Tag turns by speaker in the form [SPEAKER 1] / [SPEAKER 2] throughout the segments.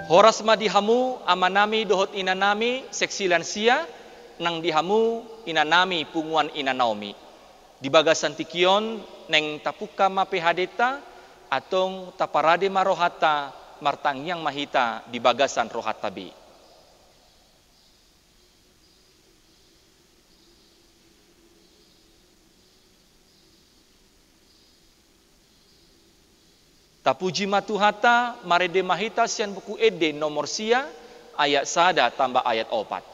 [SPEAKER 1] Horas ma dihamu amanami dohot inanami seksi lansia nang dihamu inanami punguan inanaomi. Di bagasan tikion neng tapuka ma pehadeta atong taparade marohata martangyang mahita di bagasan rohatabi. Tapuji matuhata marede mahita sian buku ede nomor sia ayat sada tambah ayat 4.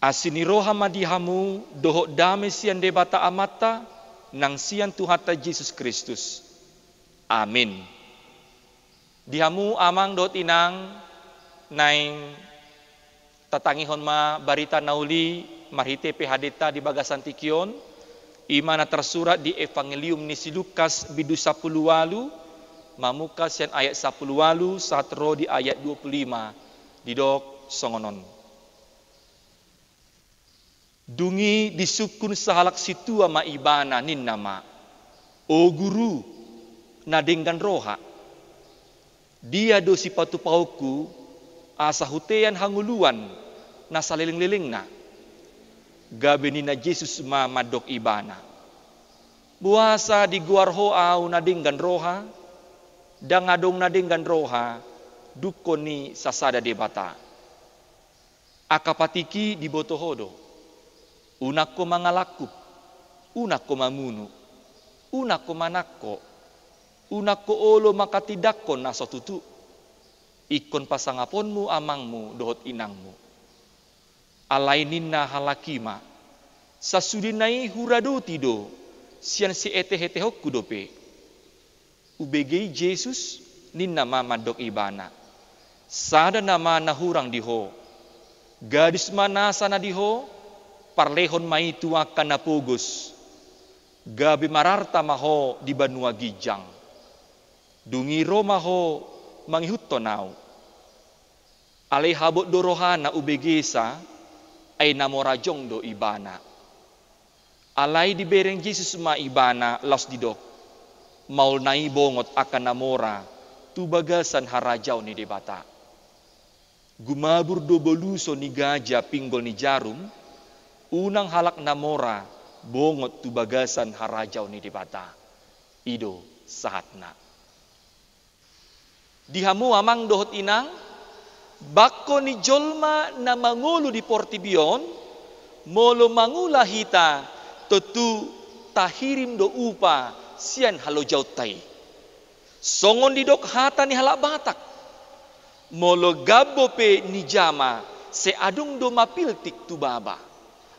[SPEAKER 1] Asini roha madihamu dohok dame sian debata amata nang sian Tuhata Yesus Kristus. Amin. Dihamu amang dohot inang naing tatangihon ma barita nauli marhite pehadeta di bagasan tikion imana tersurat di Evangelium ni si Lukas bidu 10 walu mamuka sian ayat 10 walu satro di ayat 25 didok songonon. Dungi disukun sahalak situa ma ibana nin nama. O guru, nadenggan roha. Dia dosi patu pauku, asa hutean hanguluan, nasa liling-liling na. Gabe nina Yesus ma madok ibana. Buasa di guar au nadenggan roha, dangadong nadenggan roha, dukoni sasada debata. Akapatiki di botohodo. Unako mangalakup, unako mamunu, unako manako, unako olo makatidakko naso tutu, ikon pasangaponmu amangmu dohot inangmu. Alainin na halakima, sasudinai hurado tido, sian si ete-hete hokku dope. Ubegei Yesus ninna mama dok ibana, sada nama nahurang diho, gadis mana sana diho, parlehon mai tua kana pugos. Gabi mararta maho di banua gijang. Dungiro maho mangihut tonau. Alay habot dorohana ubegesa ay namorajong do ibana. Alay di bereng Jesus ma ibana las didok. Maul nai bongot akan namora tubagasan harajaw ni debata. Gumabur do boluso ni gajah pinggol ni jarum. Unang halak namora bongot tu bagasan harajau ni dibata. Ido sahatna. Dihamu amang dohot inang, bako ni jolma na mangulu di portibion, molo mangula hita, tetu tahirim do upa sian halo jautai. Songon di dok hata ni halak batak, molo gabo pe ni jama, se adung do mapiltik tu baba.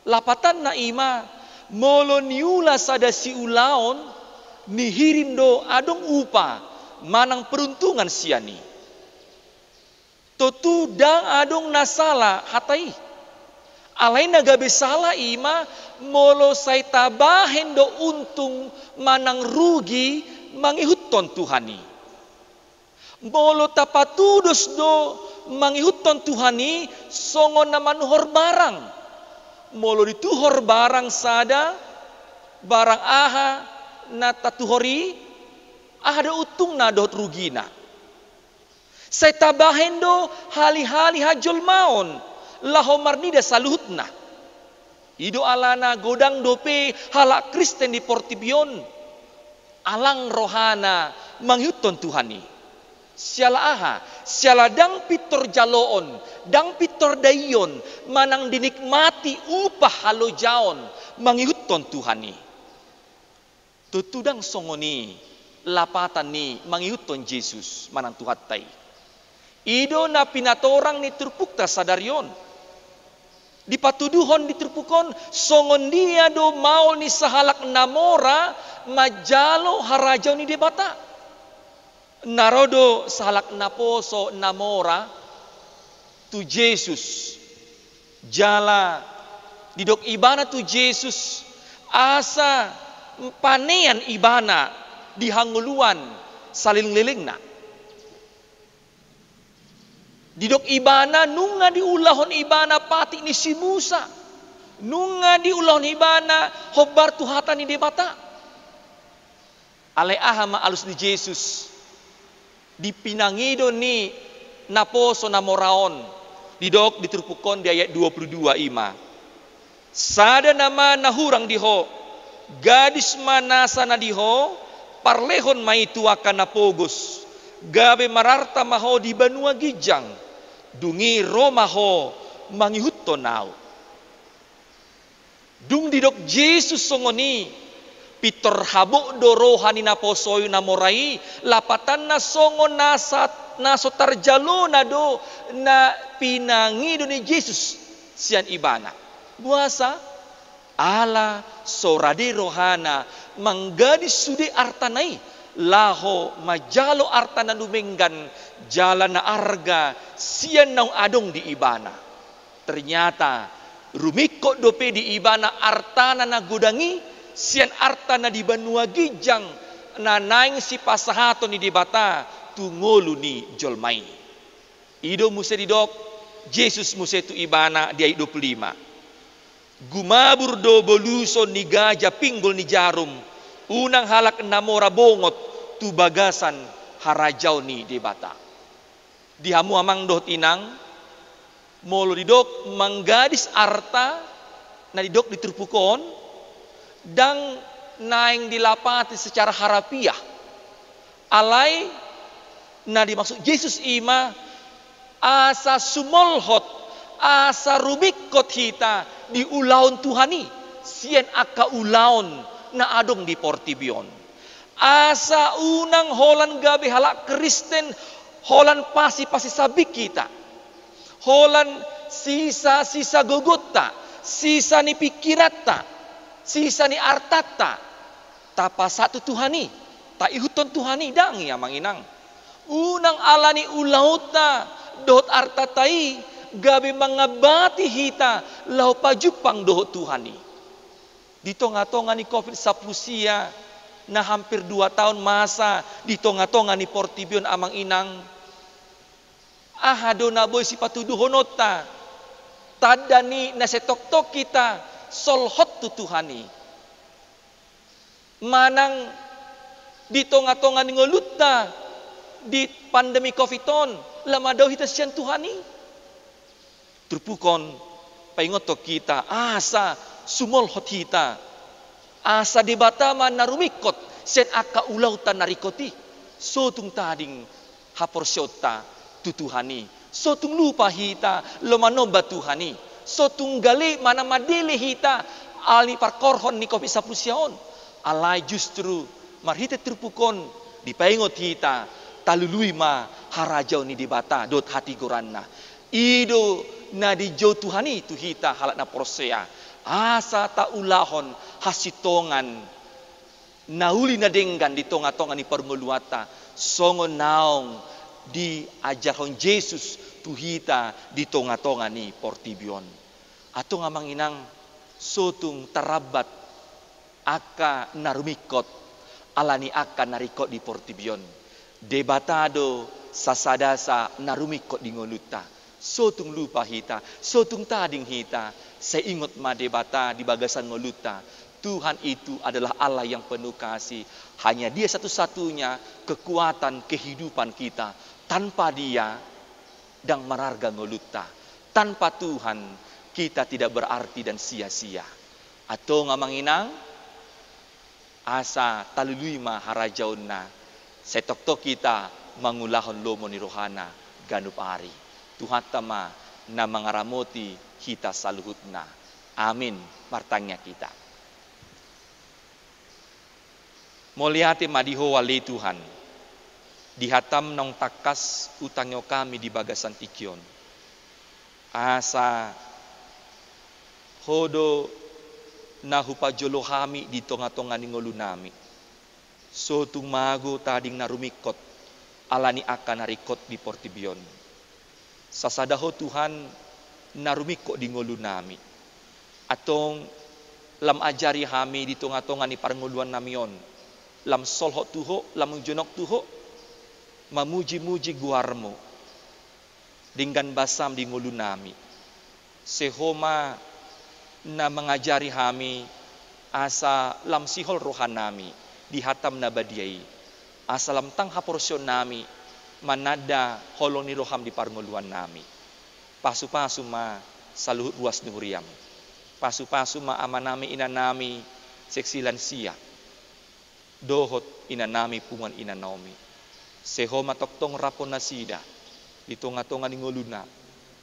[SPEAKER 1] Lapatan na ima, molo niula sada si ulaon, ni hirim do adung upa, manang peruntungan siani. Totu dang adung nasala hatai. Alain naga besala ima, molo say tabahen do untung manang rugi mangihuton Tuhani. Molo tapatudos do mangihuton Tuhani, songon na manuhor barang. Molo dituhor barang sada, barang aha na tatuhori, ada utung na dot rugina. Saya tabahen do hali-hali hajol maon, laho marnida saluhutna. Ido alana godang dope halak Kristen di Portibion, alang rohana manghuton Tuhani. Siala aha, siala dang pitor jaloon, dang pitor dayon, manang dinikmati upah halo jaon, manghuton Tuhani. Tutudang songoni, lapatan ni manghuton Yesus manang tuhatai. Ido na pinatorang ni turpukta sadarion. Di patuduhon di turpukon, songon dia do mau ni sahalak namora, majalo harajau ni debata. Narodo sahalak naposo namora, tu Yesus. Jala, didok ibana tu Yesus, asa panean ibana, dihanguluan saling-liling na. Didok ibana nunga diulahon ibana pati ni si Musa. Nunga diulahon ibana hobar tuhatan ni debata. Ale ahama alus ni Yesus. Dipinangido ni naposo namoraon. Didok diturpukon di ayat 22 ima. Sada nama nahurang diho. Gadis manasa na diho. Parlehon maituakan napogos. Gabe mararta maho di banua gijang. Dungi romaho mangihuto nau. Dung didok Yesus songoni. Pitor habuk do rohani naposoy namorai. Lapatan na songon naso tarjalo na do na pinangi do ni Yesus sian ibana. Buasa ala sorade rohana manggadis sude artanai. Laho majalo artana lumenggan jalan na arga sian naung adong di ibana. Ternyata rumiko dope di ibana artana na gudangi sian artana di banua gijang na naing si pasahato ni dibata tungolu ni jolmai. Ido muse didok Yesus muse tu ibana di ayat 25. Gumabur do boluso ni gajah pinggul ni jarum unang halak namora bongot tu bagasan harajau ni debata. Dihamu amang doh inang molo didok manggadis arta na didok diturpukon dang naing dilapati secara harapiah. Alai na dimaksud Yesus ima asa sumolhot asa rubikot hita di ulaon Tuhani sien aka ulaon na adong di Portibion. Asa unang holan gabi halak Kristen, holan pasi sabik kita. Holan sisa gogota, sisa ni pikirata, sisa ni artata. Tapa satu Tuhani, ta ihuton Tuhani dangi amang inang. Unang alani ulauta, dot artatai, gabi mangabati hita, lau pajupang dohot Tuhani. Di tonga-tonga ni COVID-19 na hampir 2 tahun masa di tonga-tonga ni Portibion amang inang. Ahado na boy si patuduhonota. Tada ni nasetok-tok kita solhot tu Tuhani. Manang di tonga-tonga ni ngolutna di pandemi COVID-on lama daw hita siyan Tuhani. Turpukon paingotok kita asa sumolhot hita Asa debata man narumikot sen aka ulautan narikoti. Sotung tading haporsyota tutuhani. Sotung lupa hita lomanoba Tuhani. Sotung gali mana madili hita ali parkorhon ni kopi sapusyaon. Alai justru marhita terpukon dipaingot hita talului ma harajau ni debata dot hati goranna. Ido na di jauh Tuhani tu hita halat na prosea. Asa ta ulahon hasitongan nauli na denggan di tonga-tonga ni permuluata songon naong di ajarhon Yesus tuhita di tonga-tonga ni portibion. Atau ngamang inang sotung tarabat aka narumikot alani aka narikot di portibion. Debatado sasadasa narumikot di ngoluta. Sotung lupa hita, sotung tading hita. Saya ingat ma debata di bagasan ngoluta. Tuhan itu adalah Allah yang penuh kasih. Hanya Dia satu-satunya kekuatan kehidupan kita. Tanpa Dia dan mararga ngoluta. Tanpa Tuhan kita tidak berarti dan sia-sia. Atau ngamanginang asa talului ma harajauna. Setok-tok kita mangulahon lomo ni rohana ganup ari. Tuhan tama na mangaramoti kita saluhutna. Amin. Martangnya kita. Moliate madiho wali Tuhan. Dihatam nong takas utangyo kami di bagasan tikion. Asa hodo na hupajolo kami di tonga-tonga ni ngolu nami. Sotung mago tading narumikot alani akan narikot di portibion. Sasadaho Tuhan narumikot di ngolu nami. Atong lam ajari kami di tonga-tonga ni parnguluan namion. Lam solho tuho, lam junok tuho, mamuji-muji guarmo. Dinggan basam di ngulu nami. Sehoma na mengajari kami asa lam sihol rohan nami. Dihatam na badiai. Asa lam tang haporsyon nami. Manada holong ni roham di parnguluan nami. Pasu-pasu ma saluhut ruas nuhuriam. Pasu-pasu ma amanami inanami seksilan siya. Dohot inanami pungan inanomi. Sehoma toktong rapon nasida. Di tonga-tonga ni nguluna.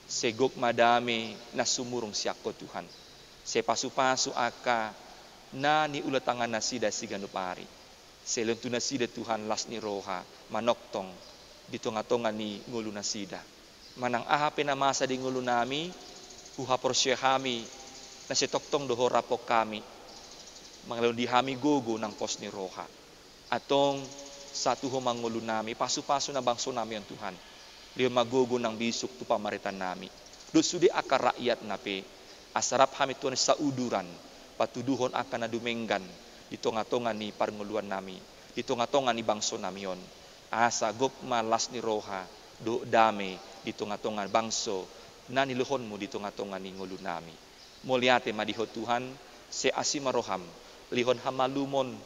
[SPEAKER 1] Segok madami na sumurong siyako Tuhan. Sepasu-pasu aka na ni ulatangan nasida si ganupari. Selentu nasida Tuhan las ni roha manoktong di tonga-tonga ni nguluna sida. Manang ahape na masa di ngulunami uhaporsye kami na setoktong doho rapok kami. Mangalun di hami gogo ng pos ni roha. Atong satu ho mangulo nami, pasu-pasu na bangso nami ang Tuhan. Liyo magogo ng bisuk tu pamaritan nami. Dosudi akar rakyat nape, asarap hami tuan sa uduran, patuduhon akan na dumenggan, di tonga-tonga ni parnguluan nami, di tonga-tonga ni bangso namion. Asa gop malas ni roha, do dame, di tonga-tonga bangso, na niluhon mo di tonga-tonga ni ngulu nami. Muliate madiho Tuhan, se asimaroham, lihon hamalumon,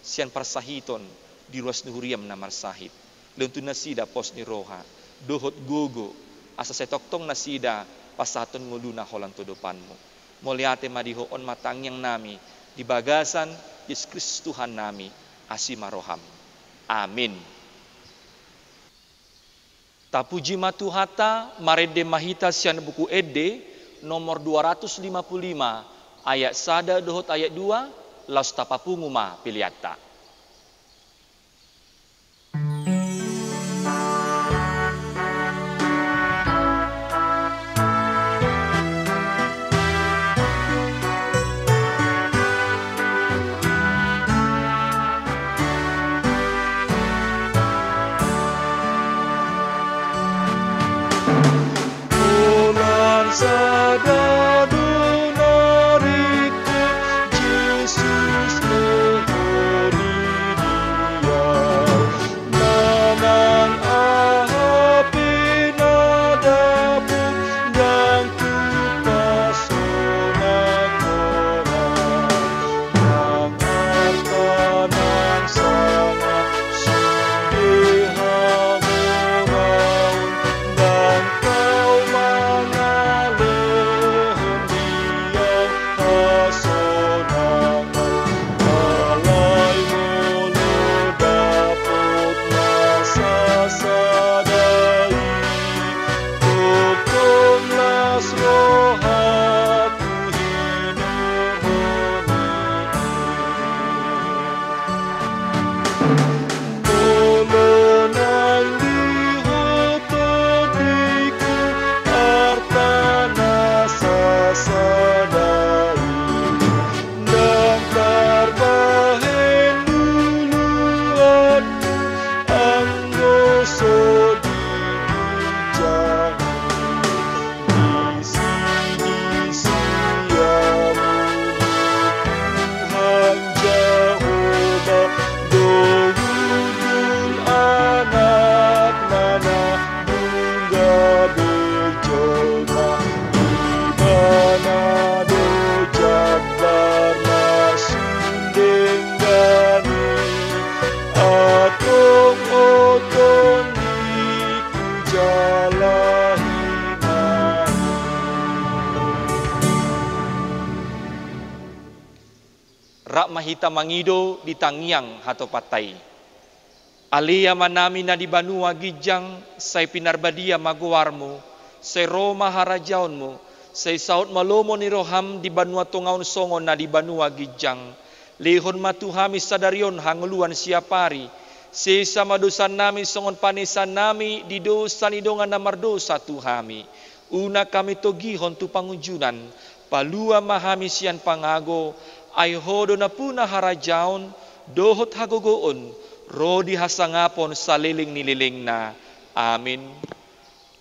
[SPEAKER 1] siyan parsahiton, di ruas nuhuriam na marsahit. Lentu nasida pos ni roha, dohot gogo, asa setoktong nasida, pasaton ngulu na holang todopan mo. Muliate madiho on matangyang nami, di bagasan, Yesus Kristus Tuhan nami, asimaroham. Amin. Tapuji matuhata, marede mahita siyan buku Ede, nomor 255, ayat 1 dohot ayat 2, laus tapapunguma piliata.
[SPEAKER 2] Sadadu nariku Jesus mengori
[SPEAKER 1] mahita mangido di tangiang hato patai. Alia manami na di banua gijang, say pinarbadia maguwarmo, say Roma harajaonmo, say saut malomo ni roham di banua tungaon songon na di banua gijang. Lehon matuhami sadarion hanguluan siapari, say samadosan nami songon panesan nami di dosa ni dongan na mardosa tuhami. Una kami togihon tu pangunjunan, palua mahami sian pangago, ay hodo na puna harajaon, dohot hagogoon, rodi hasangapon sa liling nililing na. Amin.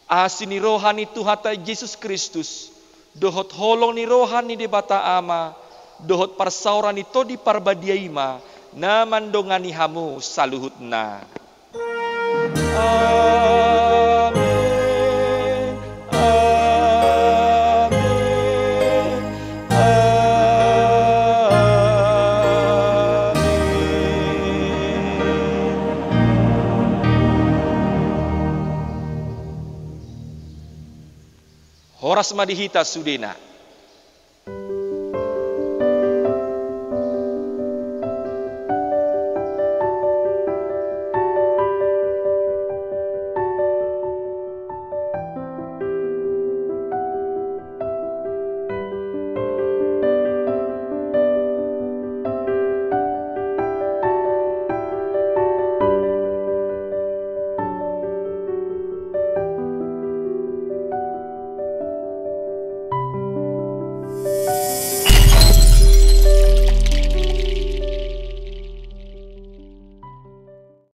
[SPEAKER 1] Asin ni rohan ni Tuhata Yesus Kristus, dohot holong ni rohan ni debata ama, dohot parsauran ni to di parbadiaima, na mandongani hamu saluhut na. Horas madihita sudena.